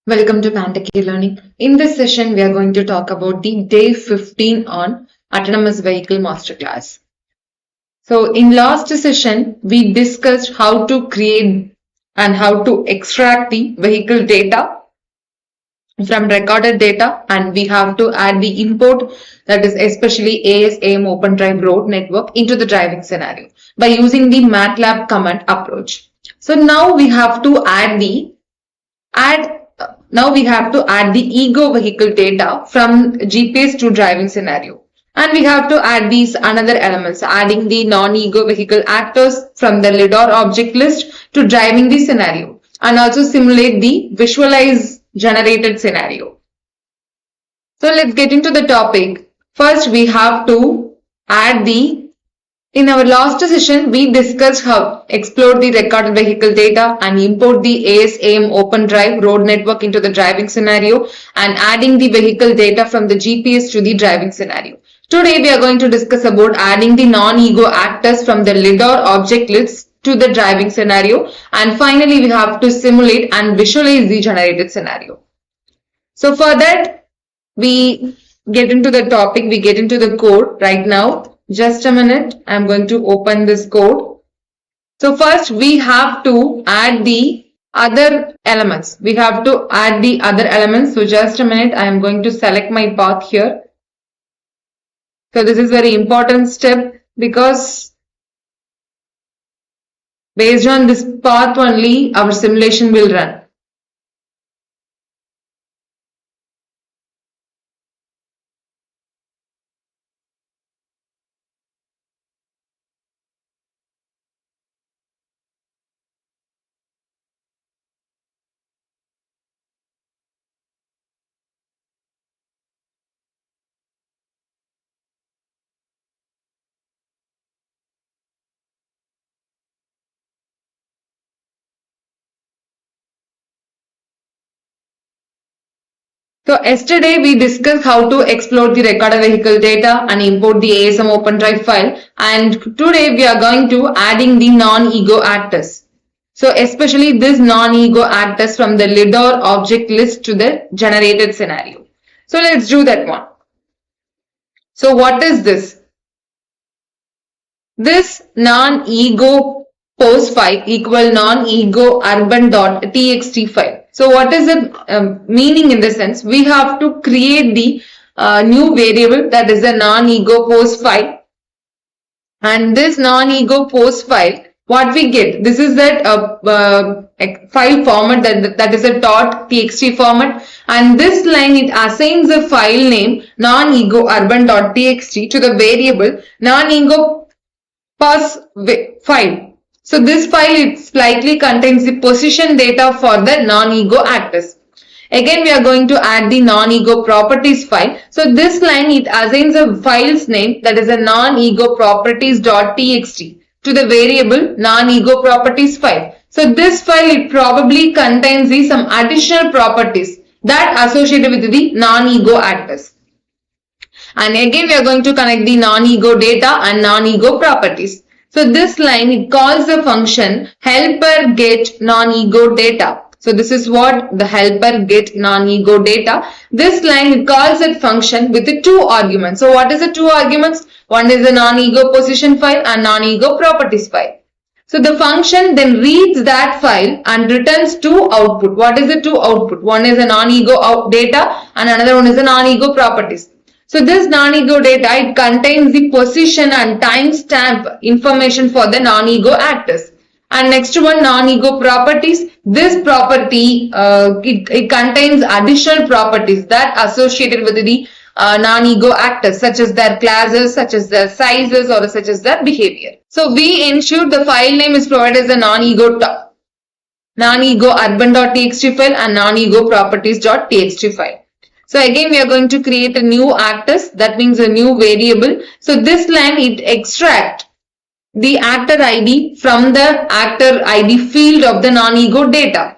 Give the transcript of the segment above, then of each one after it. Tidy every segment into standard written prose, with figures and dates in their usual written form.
Welcome to Pantaki Learning. In this session, we are going to talk about the day 15 on Autonomous Vehicle Masterclass. So in last session, we discussed how to create and how to extract the vehicle data from recorded data, and we have to add the import, that is especially ASAM Open Drive Road Network, into the driving scenario by using the MATLAB command approach. So now we have to add the ego vehicle data from GPS to driving scenario. And we have to add these another elements, adding the non-ego vehicle actors from the LiDAR object list to driving the scenario, and also simulate the visualize generated scenario. So let's get into the topic. First, we have to add in our last session, we discussed how explore the recorded vehicle data and import the ASAM Open Drive Road Network into the driving scenario and adding the vehicle data from the GPS to the driving scenario. Today, we are going to discuss about adding the non-ego actors from the LiDAR object list to the driving scenario, and finally, we have to simulate and visualize the generated scenario. So for that, we get into the topic, we get into the code right now. Just a minute, I'm going to open this code. So first we have to add the other elements. So just a minute, I am going to select my path here. So this is very important step because based on this path only our simulation will run. So yesterday we discussed how to explore the recorded vehicle data and import the ASM Open Drive file, and today we are going to adding the non-ego actors. So especially this non-ego actors from the LiDAR object list to the generated scenario. So let's do that one. So what is this? This non-ego post file equal non-ego urban.txt file. So what is the meaning in the sense? We have to create the new variable, that is a non-ego post file. And this non-ego post file, what we get? This is that file format, that is a .txt format. And this line, it assigns a file name non-ego urban.txt to the variable non-ego pass file. So this file, it slightly contains the position data for the non-ego actors. Again, we are going to add the non-ego properties file. So this line, it assigns a file's name, that is a non-ego properties.txt to the variable non-ego properties file. So this file, it probably contains some additional properties that associated with the non-ego actors. And again, we are going to connect the non-ego data and non-ego properties. So this line, it calls the function helper get non-ego data. So this is what the helper get non-ego data. This line, it calls that function with the two arguments. So what is the two arguments? One is the non-ego position file and non-ego properties file. So the function then reads that file and returns two output. What is the two output? One is a non-ego data and another one is a non-ego properties. So this non-ego data, it contains the position and timestamp information for the non-ego actors. And next one, non-ego properties. This property, it contains additional properties that associated with the non-ego actors, such as their classes, such as their sizes, or such as their behavior. So we ensure the file name is provided as a non-ego urban.txt file and non-ego properties.txt file. So again, we are going to create a new actors, that means a new variable. So this line, it extract the actor ID from the actor ID field of the non-ego data.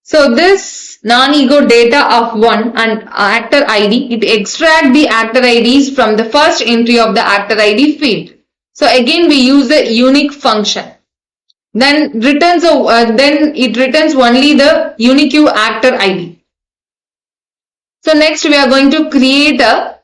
So this non-ego data of one and actor ID, it extract the actor IDs from the first entry of the actor ID field. So again, we use a unique function. then it returns only the unique actor ID. So next we are going to create a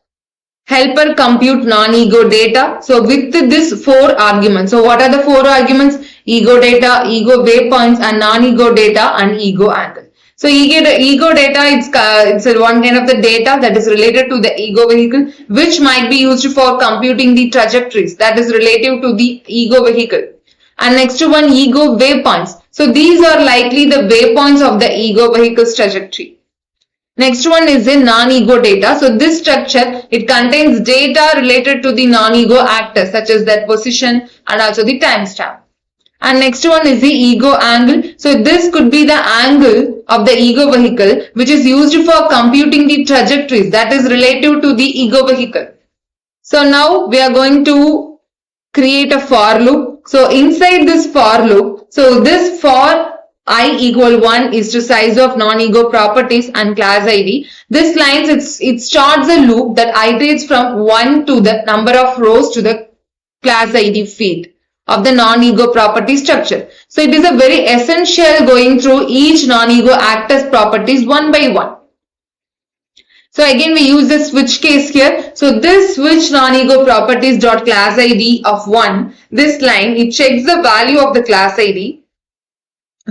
helper compute non-ego data. So with this 4 arguments. So what are the 4 arguments? Ego data, ego waypoints, and non-ego data, and ego angle. So ego data, it's one kind of the data that is related to the ego vehicle, which might be used for computing the trajectories that is relative to the ego vehicle. And next one, ego waypoints. So these are likely the waypoints of the ego vehicle's trajectory. Next one is the non-ego data. So this structure, it contains data related to the non-ego actors such as their position and also the timestamp. And next one is the ego angle. So this could be the angle of the ego vehicle which is used for computing the trajectories that is relative to the ego vehicle. So now we are going to create a for loop. So inside this for loop, so this for I equal 1 is to size of non-ego properties and class ID. This line, it starts a loop that iterates from 1 to the number of rows to the class ID field of the non-ego property structure. So it is a very essential going through each non-ego actor's properties one by one. So again we use the switch case here. So this switch non-ego properties dot class ID of 1, this line, it checks the value of the class ID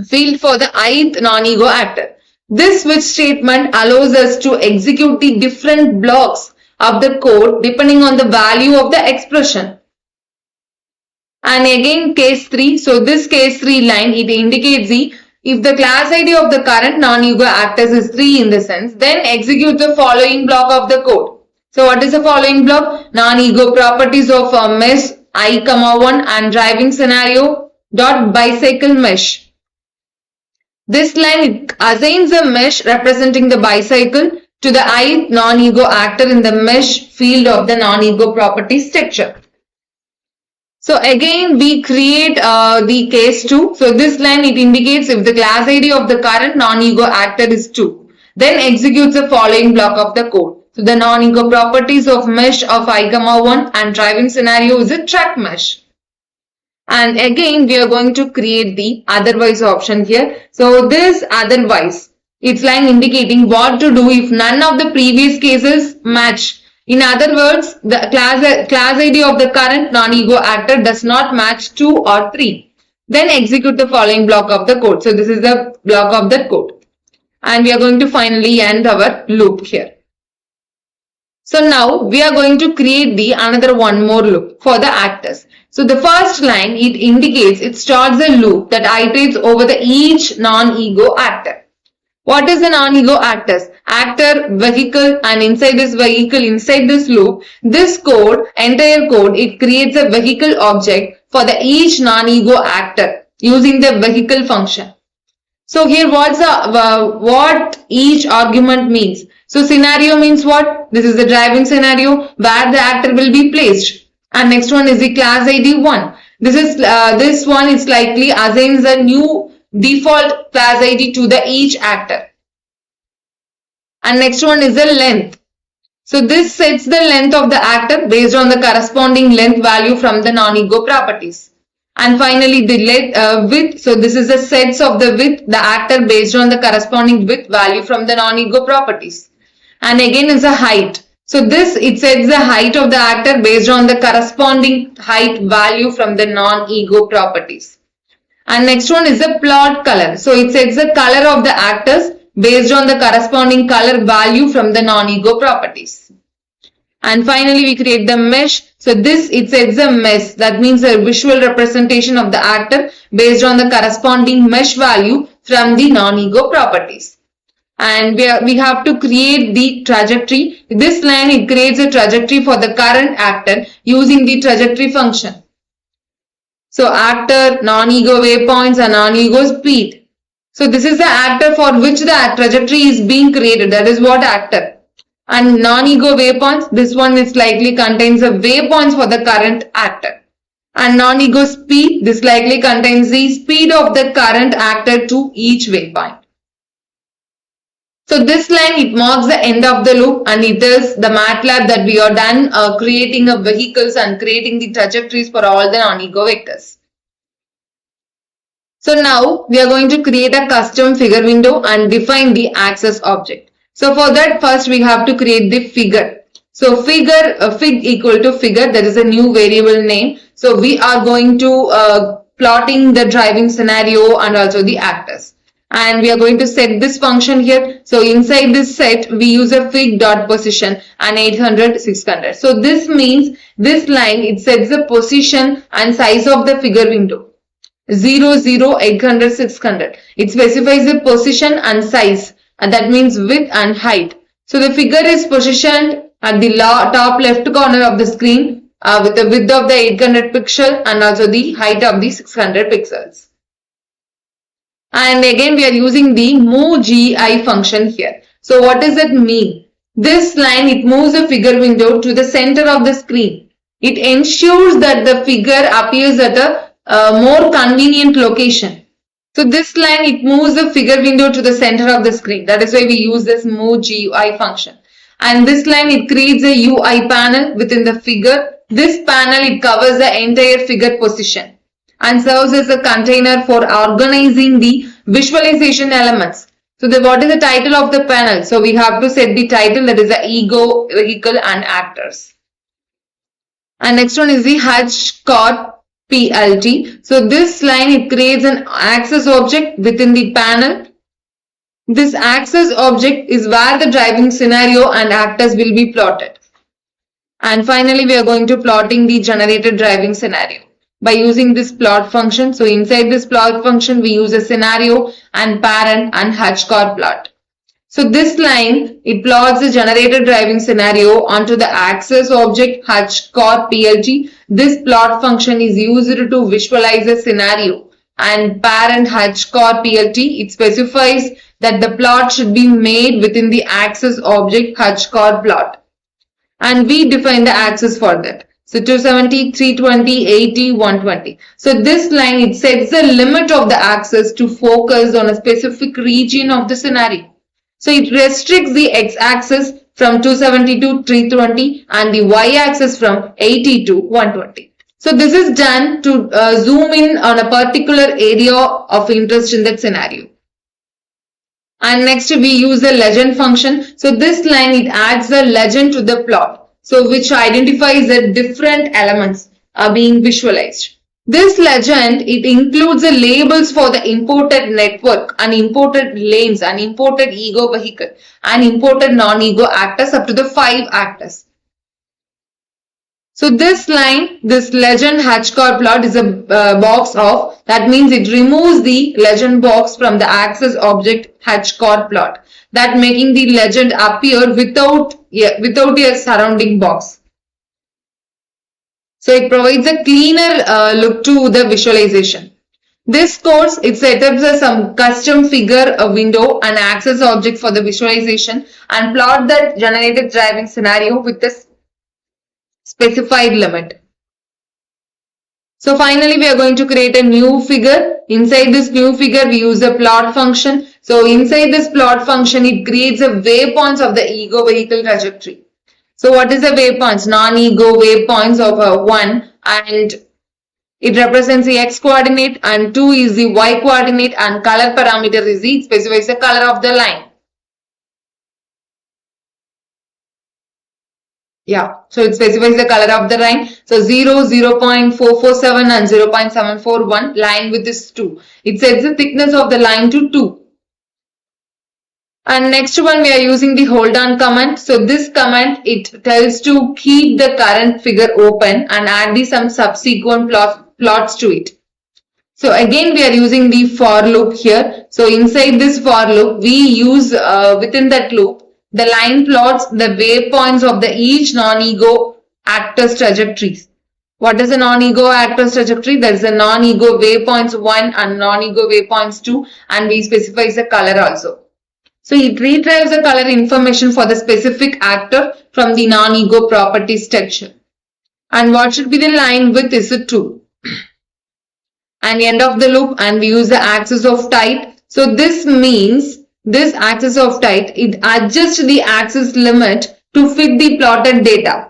field for the ith non-ego actor. This switch statement allows us to execute the different blocks of the code depending on the value of the expression. And again case 3, so this case 3 line, it indicates if the class ID of the current non-ego actors is 3 in the sense, then execute the following block of the code. So what is the following block? Non-ego properties of mesh I, 1 and driving scenario dot bicycle mesh. This line, it assigns a mesh representing the bicycle to the ith non-ego actor in the mesh field of the non-ego property structure. So again we create the case 2. So this line, it indicates if the class ID of the current non-ego actor is 2, then executes the following block of the code. So the non-ego properties of mesh of I, 1 and driving scenario is a track mesh. And again we are going to create the otherwise option here. So this otherwise, it's line indicating what to do if none of the previous cases match. In other words, the class ID of the current non-ego actor does not match 2 or 3. Then execute the following block of the code. So this is the block of that code. And we are going to finally end our loop here. So now we are going to create the another one more loop for the actors. So the first line, it indicates, it starts a loop that iterates over the each non-ego actor. What is the non-ego actors? Actor, vehicle, and inside this vehicle, inside this loop, this code, entire code, it creates a vehicle object for the each non-ego actor using the vehicle function. So here what each argument means. So scenario means what? This is the driving scenario where the actor will be placed. And next one is the class ID 1. This one is likely assigns a new default class ID to the each actor. And next one is the length. So this sets the length of the actor based on the corresponding length value from the non-ego properties. And finally the width. So this is the sets of the width, the actor based on the corresponding width value from the non-ego properties. And again is the height. So this, it sets the height of the actor based on the corresponding height value from the non-ego properties. And next one is the plot color. So it sets the color of the actors based on the corresponding color value from the non-ego properties. And finally we create the mesh. So this, it sets a mesh, that means a visual representation of the actor based on the corresponding mesh value from the non-ego properties. And we have to create the trajectory. This line, it creates a trajectory for the current actor using the trajectory function. So actor, non-ego waypoints, and non-ego speed. So this is the actor for which the trajectory is being created. That is what actor. And non-ego waypoints, this one is likely contains the waypoints for the current actor. And non-ego speed, this likely contains the speed of the current actor to each waypoint. So this line, it marks the end of the loop, and it is the MATLAB that we are done creating a vehicles and creating the trajectories for all the non-ego vectors. So now we are going to create a custom figure window and define the access object. So for that, first we have to create the figure. So fig equal to figure, that is a new variable name. So we are going to plotting the driving scenario and also the actors. And we are going to set this function here. So inside this set, we use a fig dot position and 800, 600. So this means this line, it sets the position and size of the figure window. 0, 0, 800, 600. It specifies the position and size, and that means width and height. So the figure is positioned at the top left corner of the screen with the width of the 800 pixel and also the height of the 600 pixels. And again we are using the move GI function here. So what does it mean? This line, it moves the figure window to the center of the screen. It ensures that the figure appears at a more convenient location. So this line, it moves the figure window to the center of the screen. That is why we use this move GUI function. And this line, it creates a UI panel within the figure. This panel, it covers the entire figure position and serves as a container for organizing the visualization elements. So what is the title of the panel? So we have to set the title, that is the ego, vehicle and actors. And next one is the Hutch Card PLT. So this line, it creates an access object within the panel. This access object is where the driving scenario and actors will be plotted. And finally, we are going to plotting the generated driving scenario by using this plot function. So inside this plot function, we use a scenario and parent and Hutch Card plot. So this line, it plots the generated driving scenario onto the access object Hutch Card PLT. This plot function is used to visualize a scenario, and parent Hutch Card PLT, it specifies that the plot should be made within the access object Hutch Card plot. And we define the access for that. So 270, 320, 80, 120. So this line, it sets the limit of the access to focus on a specific region of the scenario. So it restricts the x-axis from 270 to 320 and the y-axis from 80 to 120. So this is done to zoom in on a particular area of interest in that scenario. And next we use the legend function. So this line, it adds the legend to the plot. So which identifies the different elements are being visualized. This legend, it includes the labels for the imported network and imported lanes and imported ego vehicle and imported non-ego actors up to the 5 actors. So this line, this legend Hutch Card plot is a box off. That means it removes the legend box from the access object Hutch Card plot, that making the legend appear without a surrounding box. So it provides a cleaner look to the visualization. This course, it sets up some custom figure window and access object for the visualization and plot the generated driving scenario with the specified limit. So finally, we are going to create a new figure. Inside this new figure, we use a plot function. So inside this plot function, it creates a waypoints of the ego vehicle trajectory. So what is the waypoints? Non-ego waypoints of 1, and it represents the x coordinate, and 2 is the y coordinate, and color parameter is it specifies the color of the line. Yeah, so it specifies the color of the line. So 0, 0.447 and 0.741, line width is 2. It sets the thickness of the line to 2. And next one, we are using the hold on command. So this command, it tells to keep the current figure open and add some subsequent plots to it. So again, we are using the for loop here. So inside this for loop, we use within that loop, the line plots the waypoints of the each non-ego actor's trajectories. What is a non-ego actor's trajectory? There is a non-ego waypoints 1 and non-ego waypoints 2, and we specify the color also. So it retrieves the color information for the specific actor from the non-ego properties section. And what should be the line width is a 2. And end of the loop, and we use the axis of type. So this means this axis of type, it adjusts the axis limit to fit the plotted data.